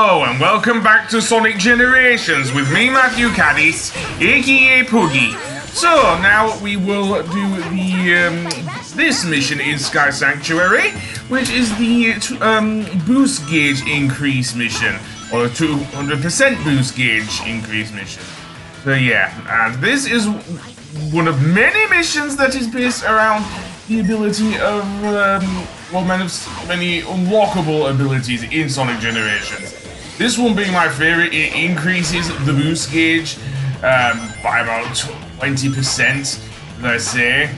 Hello and welcome back to Sonic Generations with me, Matthew Caddis, aka Puggy. So now we will do the this mission in Sky Sanctuary, which is the boost gauge increase mission, or 200% boost gauge increase mission. So yeah, and this is one of many missions that is based around the ability of many unlockable abilities in Sonic Generations. This one being my favorite, it increases the boost gauge by about 20%, let's say.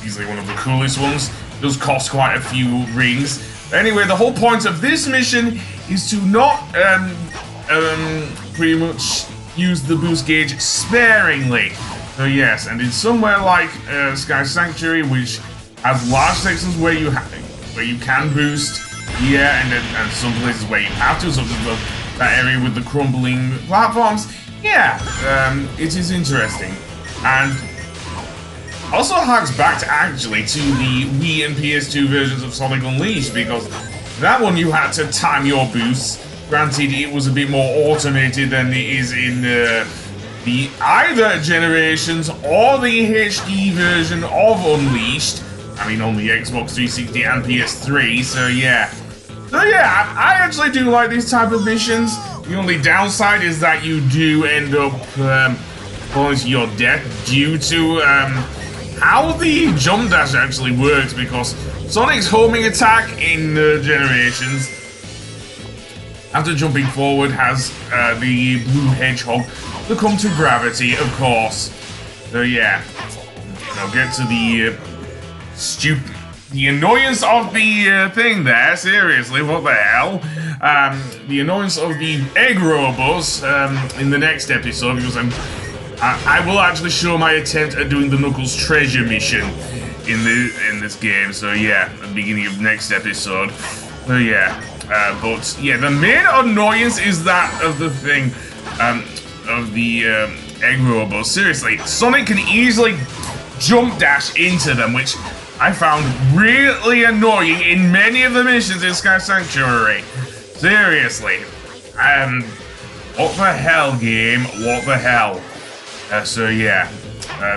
Easily one of the coolest ones. It does cost quite a few rings. Anyway, the whole point of this mission is to not pretty much use the boost gauge sparingly. So yes, and in somewhere like Sky Sanctuary, which has large sections where you can boost, yeah, and some places where you have to, such as that area with the crumbling platforms, yeah, it is interesting. And also harks back actually to the Wii and PS2 versions of Sonic Unleashed, because that one you had to time your boosts. Granted, it was a bit more automated than it is in the either Generations or the HD version of Unleashed. I mean, on the Xbox 360 and PS3, so yeah. So yeah, I actually do like these type of missions. The only downside is that you do end up falling to your death due to how the jump dash actually works, because Sonic's homing attack in Generations, after jumping forward, has the blue hedgehog succumb to gravity, of course. So yeah, I'll get to the annoyance of the thing there. Seriously, what the hell? The annoyance of the egg robots in the next episode, because I will actually show my attempt at doing the Knuckles treasure mission in this game. So yeah, the beginning of next episode. So yeah. But yeah, the main annoyance is that of the thing, of the egg robots. Seriously, Sonic can easily jump dash into them, which I found really annoying in many of the missions in Sky Sanctuary. Seriously, what the hell, game? What the hell? So yeah,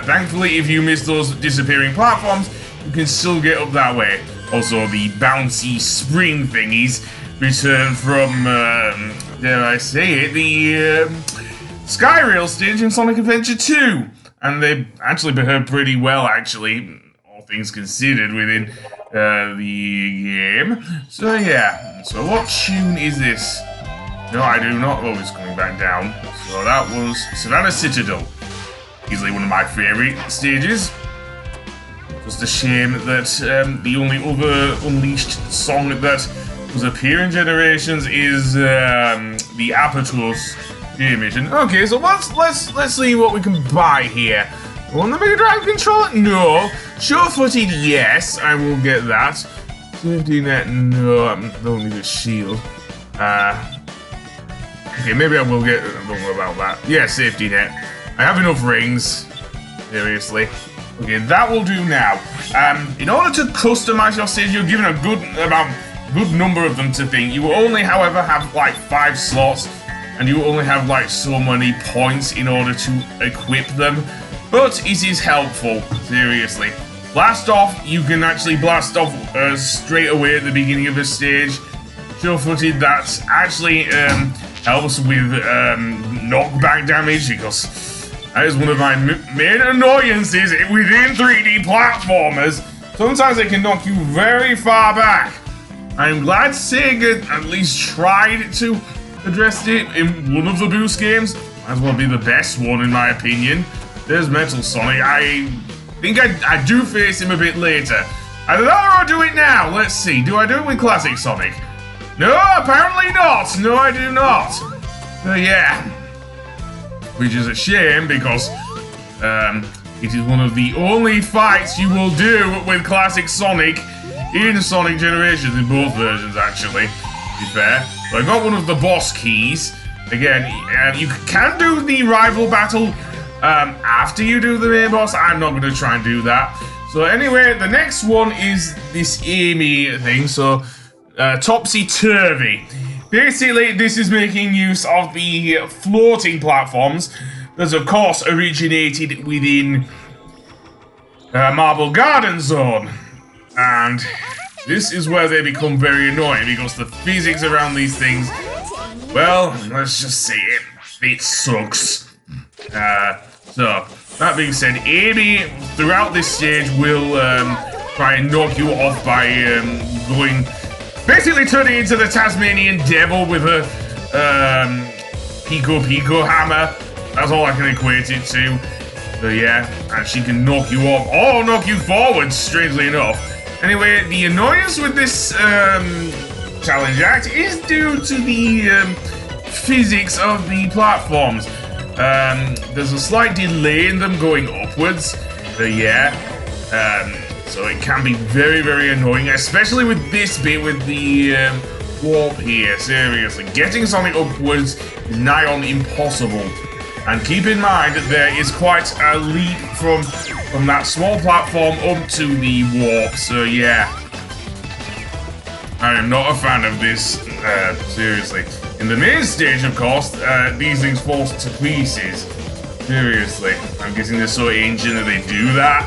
thankfully, if you miss those disappearing platforms, you can still get up that way. Also, the bouncy spring thingies return from, dare I say it, the Sky Rail stage in Sonic Adventure 2. And they actually behave pretty well, actually, all things considered, within the game. So yeah, so what tune is this? No, I do not. Oh, it's coming back down. So that was Savannah Citadel. Easily one of my favorite stages. Just a shame that the only other Unleashed song that was appearing in Generations is the Apertos mission. Okay, so let's see what we can buy here. On the Mega Drive controller? No. Sure-footed? Yes, I will get that. Safety net? No, I don't need a shield. Okay, maybe I will get. I don't know about that. Yeah, safety net. I have enough rings. Seriously. Okay, that will do now. In order to customize your stage, you're given a good number of them to think. You will only, however, have like 5 slots, and you only have like so many points in order to equip them. But it is helpful, seriously. Blast off, you can actually blast off straight away at the beginning of the stage. Sure-footed, that actually helps with knockback damage, because that is one of my main annoyances within 3D platformers. Sometimes they can knock you very far back. I'm glad Sega at least tried to address it in one of the boost games. Might as well be the best one in my opinion. There's Metal Sonic. I think I do face him a bit later. Either that or I do it now. Let's see. Do I do it with Classic Sonic? No, apparently not. No, I do not. So yeah. Which is a shame, because it is one of the only fights you will do with Classic Sonic in Sonic Generations, in both versions actually, to be fair. So I got one of the boss keys. Again, you can do the rival battle after you do the main boss. I'm not going to try and do that. So anyway, the next one is this Amy thing, so Topsy Turvy. Basically, this is making use of the floating platforms that, of course, originated within Marble Garden Zone. And this is where they become very annoying because the physics around these things, well, let's just say it sucks. So, that being said, Amy, throughout this stage, will try and knock you off by basically turning into the Tasmanian Devil with a Pico Hammer. That's all I can equate it to. So yeah, and she can knock you off, or knock you forward, strangely enough. Anyway, the annoyance with this challenge act is due to the physics of the platforms. There's a slight delay in them going upwards. So yeah, so it can be very, very annoying, especially with this bit with the warp here. Seriously, getting Sonic upwards is nigh on impossible. And keep in mind that there is quite a leap from that small platform up to the warp. So yeah, I am not a fan of this. Seriously, in the main stage, of course, these things fall to pieces. Seriously, I'm guessing they're so ancient that they do that.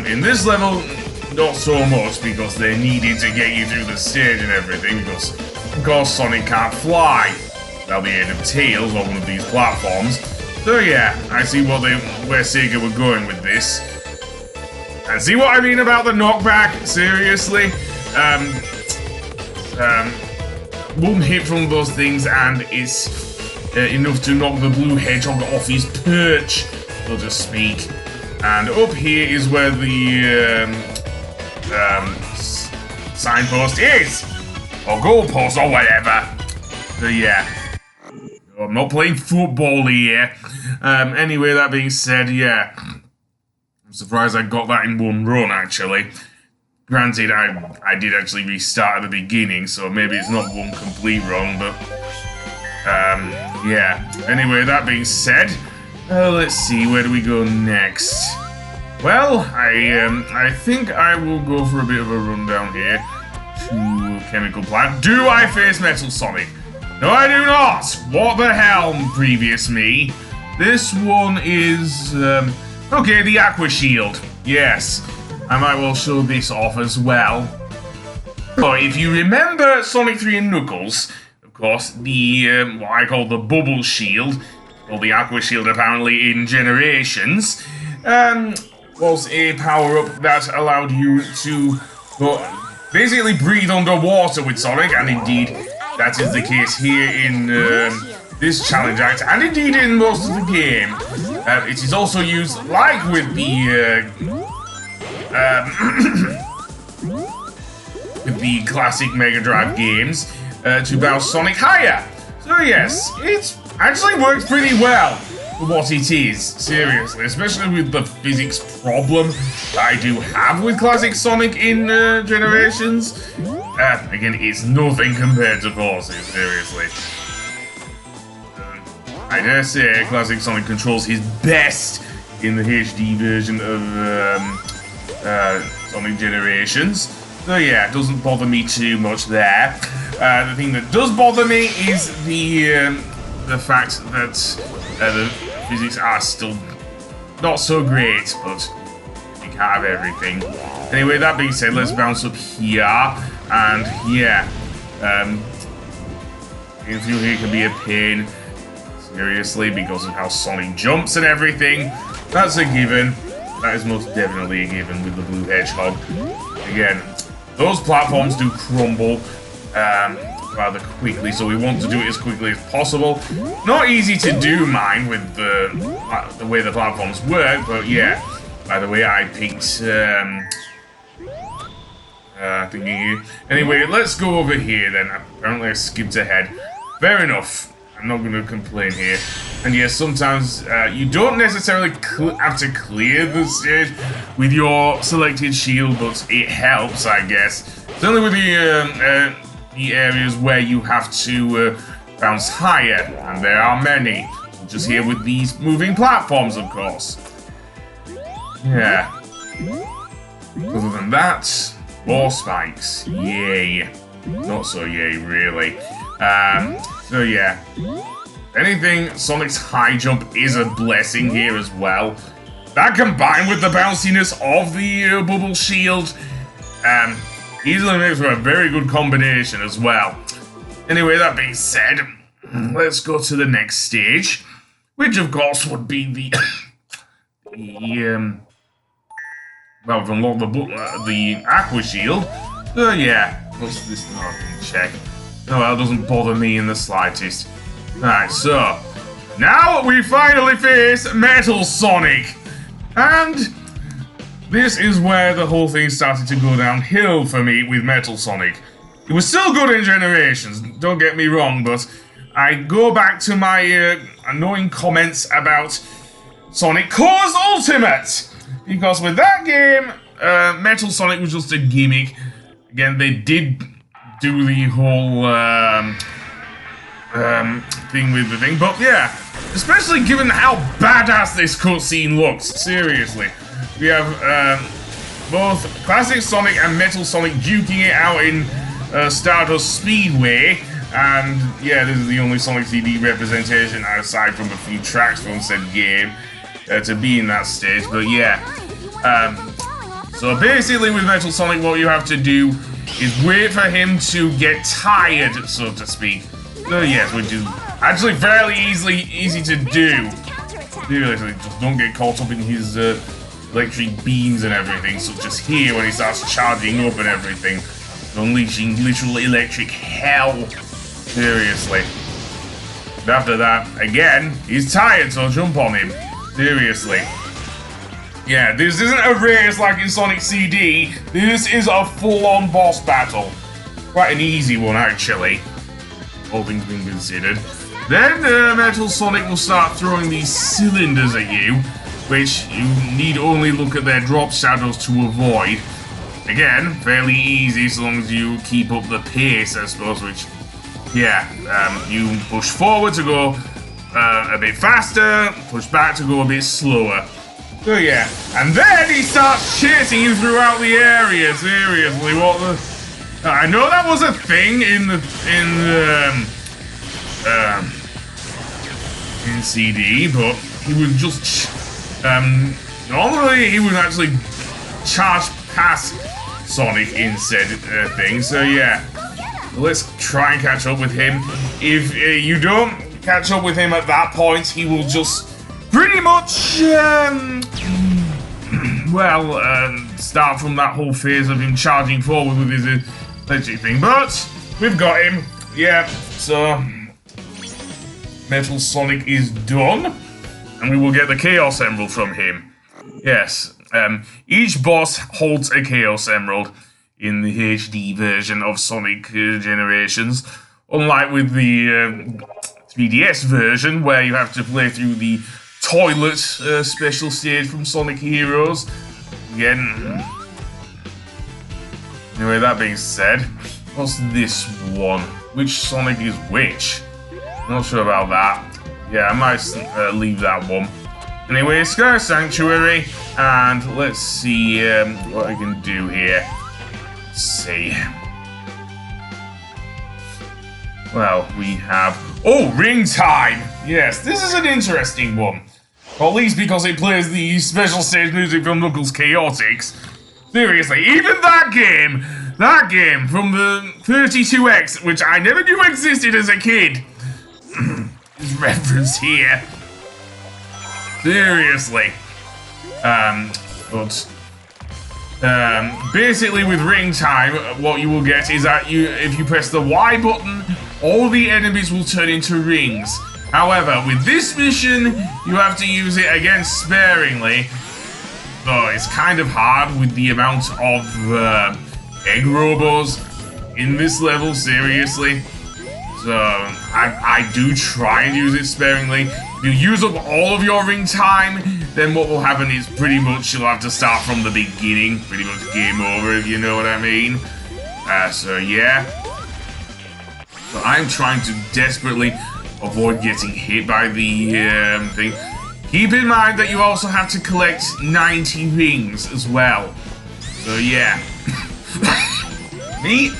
In this level, not so much because they needed to get you through the stage and everything. Because of course, Sonic can't fly without the aid of Tails on one of these platforms. So yeah, I see where Sega were going with this. And see what I mean about the knockback? Seriously? One hit from those things and it's enough to knock the blue hedgehog off his perch, so to speak. And up here is where the signpost is, or goalpost, or whatever. So yeah. I'm not playing football here. Anyway, that being said, yeah. I'm surprised I got that in one run, actually. Granted, I did actually restart at the beginning, so maybe it's not one complete run, but... yeah. Anyway, that being said, let's see, where do we go next? Well, I think I will go for a bit of a run down here to Chemical Plant. Do I face Metal Sonic? No, I do not! What the hell, previous me? This one is, okay, the Aqua Shield. Yes, I might well show this off as well. So, if you remember Sonic 3 and Knuckles, of course, the, what I call the Bubble Shield, or the Aqua Shield apparently in Generations, was a power-up that allowed you to basically breathe underwater with Sonic, and indeed, that is the case here in this challenge act, and indeed in most of the game. It is also used, like with the with the classic Mega Drive games, to bounce Sonic higher. So yes, it actually works pretty well for what it is, seriously, especially with the physics problem that I do have with classic Sonic in Generations. Again, it's nothing compared to Forces, seriously. I dare say classic Sonic controls his best in the HD version of Sonic Generations. So yeah, it doesn't bother me too much there. The thing that does bother me is the fact that the physics are still not so great, but you can't have everything. Anyway, that being said, let's bounce up here. And yeah, getting through here can be a pain, seriously, because of how Sonic jumps and everything. That's a given. That is most definitely a given with the Blue Hedgehog. Again, those platforms do crumble rather quickly, so we want to do it as quickly as possible. Not easy to do, mind, with the way the platforms work, but yeah. By the way, I picked thingy. Anyway, let's go over here then. Apparently I skipped ahead. Fair enough. I'm not going to complain here. And yes, sometimes you don't necessarily have to clear the stage with your selected shield, but it helps, I guess. Certainly with the areas where you have to bounce higher, and there are many. Just here with these moving platforms, of course. Yeah. Other than that, more spikes. Yay. Not so yay, really. So yeah. If anything, Sonic's high jump is a blessing here as well. That combined with the bounciness of the bubble shield, easily makes for a very good combination as well. Anyway, that being said, let's go to the next stage, which of course would be the well, to unlock the Aqua Shield. So yeah, what's this? Oh, check. Oh well, it doesn't bother me in the slightest. Alright, so now we finally face Metal Sonic, and this is where the whole thing started to go downhill for me with Metal Sonic. It was still good in Generations, don't get me wrong, but I go back to my annoying comments about Sonic Core's Ultimate, because with that game, Metal Sonic was just a gimmick. Again, they did do the whole thing with the thing, but yeah, especially given how badass this cutscene looks, seriously. We have both Classic Sonic and Metal Sonic duking it out in Stardust Speedway, and yeah, this is the only Sonic CD representation aside from a few tracks from said game to be in that stage, but yeah. So basically with Metal Sonic, what you have to do is wait for him to get tired, so to speak. So yes, which is actually fairly easy to do. Seriously, just don't get caught up in his electric beams and everything, such as here when he starts charging up and everything, unleashing literal electric hell. Seriously. And after that, again, he's tired, so jump on him. Seriously. Yeah, this isn't a race like in Sonic CD. This is a full-on boss battle. Quite an easy one, actually. All things being considered. Then Metal Sonic will start throwing these cylinders at you, which you need only look at their drop shadows to avoid. Again, fairly easy so long as you keep up the pace, I suppose, which, yeah, you push forward to go a bit faster, push back to go a bit slower. So yeah, and then he starts chasing you throughout the area. Seriously, what the? I know that was a thing in CD, but he would just normally he would actually charge past Sonic in said thing. So yeah, let's try and catch up with him. If you don't catch up with him at that point, he will just pretty much, start from that whole phase of him charging forward with his electric thing. But we've got him. Yeah, so Metal Sonic is done, and we will get the Chaos Emerald from him. Yes, each boss holds a Chaos Emerald in the HD version of Sonic Generations, unlike with the 3DS version, where you have to play through the toilet special stage from Sonic Heroes. Again. Anyway, that being said, what's this one? Which Sonic is which? Not sure about that. Yeah, I might leave that one. Anyway, Sky Sanctuary, and let's see what I can do here. Let's see. Well, we have... Oh, Ring Time! Yes, this is an interesting one. Or at least because it plays the special stage music from Knuckles Chaotix. Seriously, even that game from the 32X, which I never knew existed as a kid, is referenced here. Seriously. Basically with Ring Time, what you will get is that if you press the Y button, all the enemies will turn into rings. However, with this mission, you have to use it again sparingly. So it's kind of hard with the amount of egg robos in this level, seriously. So I do try and use it sparingly. If you use up all of your Ring Time, then what will happen is pretty much you'll have to start from the beginning. Pretty much game over, if you know what I mean. So yeah. So I'm trying to desperately avoid getting hit by the thing. Keep in mind that you also have to collect 90 rings as well. So yeah. Me?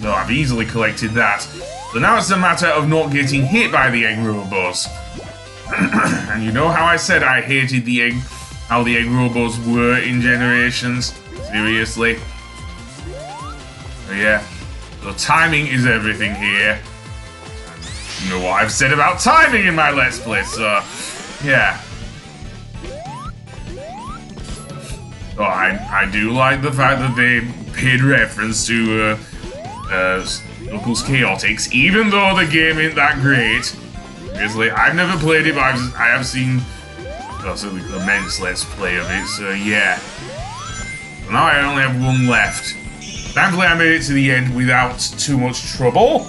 No, I've easily collected that. So now it's a matter of not getting hit by the egg robos. And you know how I said I hated the egg, how the egg robos were in Generations? Seriously? So yeah, so timing is everything here. You know what I've said about timing in my Let's Play, so yeah. So I do like the fact that they paid reference to Knuckles Chaotix, even though the game ain't that great. Obviously, I've never played it, but I have seen certainly immense Let's Play of it, so yeah. So now I only have one left. Thankfully, I made it to the end without too much trouble.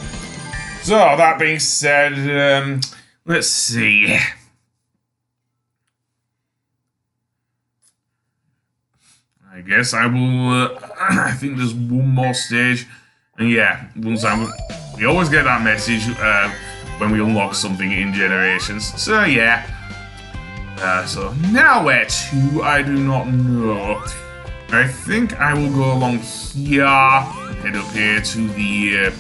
So, that being said, let's see. I guess I will, I think there's one more stage. And yeah, we always get that message when we unlock something in Generations. So yeah. So now where to? I do not know. I think I will go along here, head up here to the, I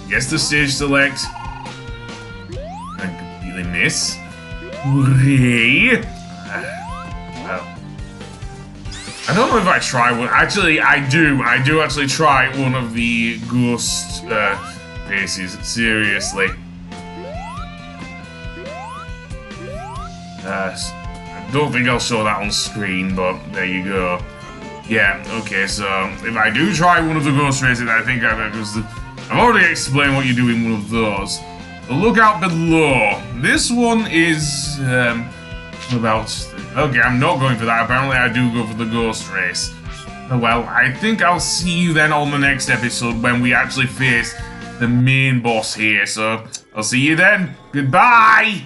guess the stage select. And completely miss. Hooray! Well, I don't know if I try one. Actually, I do actually try one of the ghost races. Seriously. I don't think I'll show that on screen, but there you go. Yeah, okay, so if I do try one of the ghost races, I think I've already explained what you do in one of those. So look out below. This one is about... Okay, I'm not going for that. Apparently I do go for the ghost race. Oh, well, I think I'll see you then on the next episode when we actually face the main boss here. So I'll see you then. Goodbye!